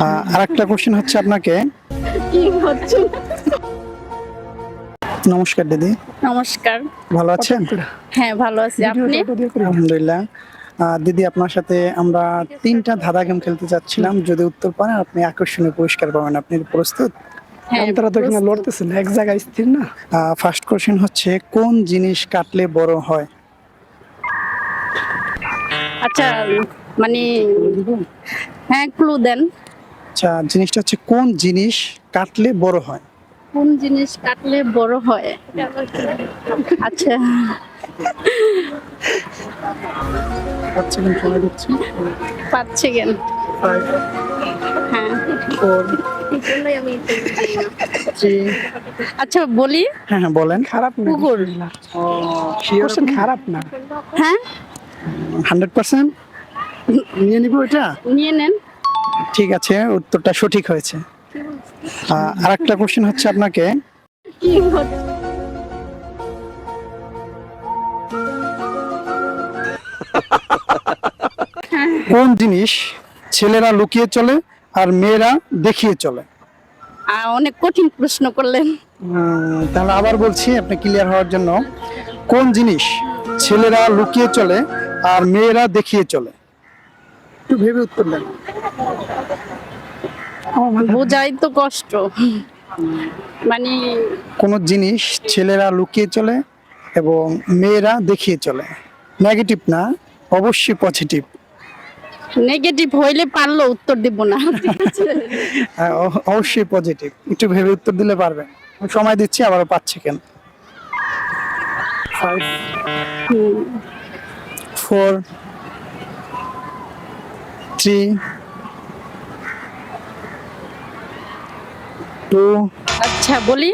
আরেকটা কোশ্চেন হচ্ছে আপনাকে। কি হচ্ছে? নমস্কার দিদি, নমস্কার। ভালো আছেন? হ্যাঁ, ভালো আছি। আপনি? আলহামদুলিল্লাহ। দিদি, আপনার সাথে আমরা 3টা ধাঁধা গেম খেলতে চাচ্ছিলাম। যদি উত্তর পারেন আপনি আকর্ষণীয় পুরস্কার পাবেন। আপনি প্রস্তুত? হ্যাঁ, তারা তো এখানে প্রস্তুত। লড়তেছে না, এক জায়গায় স্থির না। ফার্স্ট কোশ্চেন হচ্ছে, কোন জিনিস কাটলে বড় হয়? আচ্ছা, মানে হ্যাঁ, ক্লু দেন। আচ্ছা, জিনিসটা হচ্ছে কোন জিনিস কাটলে বড় হয়? কোন জিনিস কাটলে বড় হয়? আচ্ছা, 5 সেকেন্ড সময় দিচ্ছি। 5 সেকেন্ড। 5, হ্যাঁ। 4, 3। আচ্ছা, বলি। হ্যাঁ হ্যাঁ, বলেন। খারাপ না, কুকুর। কোশ্চেন খারাপ না। হ্যাঁ, 100% নিয়ে নিব এটা। নিয়ে নেন। ঠিক আছে, উত্তরটা সঠিক হয়েছে। আরেকটা কোশ্চেন হচ্ছে আপনাকে। কি হচ্ছে? কোন জিনিস ছেলেরা লুকিয়ে চলে আর মেয়েরা দেখিয়ে চলে? অনেক কঠিন প্রশ্ন করলেন। তাহলে আবার বলছি আপনি ক্লিয়ার হওয়ার জন্য। কোন জিনিস ছেলেরা লুকিয়ে চলে আর মেয়েরা দেখিয়ে চলে? একটু ভেবে উত্তর দেন। বোঝাই তো কষ্ট। মানে কোন জিনিস ছেলেরা লুকিয়ে চলে এবং মেয়েরা দেখিয়ে চলে? নেগেটিভ না, অবশ্যই পজিটিভ। নেগেটিভ হইলে পারলো উত্তর দিব না। ঠিক আছে? অবশ্যই পজিটিভ। একটু ভেবে উত্তর দিলে পারবেন। আমি সময় দিচ্ছি, আবারও 5 সেকেন্ড। 5, 4, 3, 2। আচ্ছা, বলি।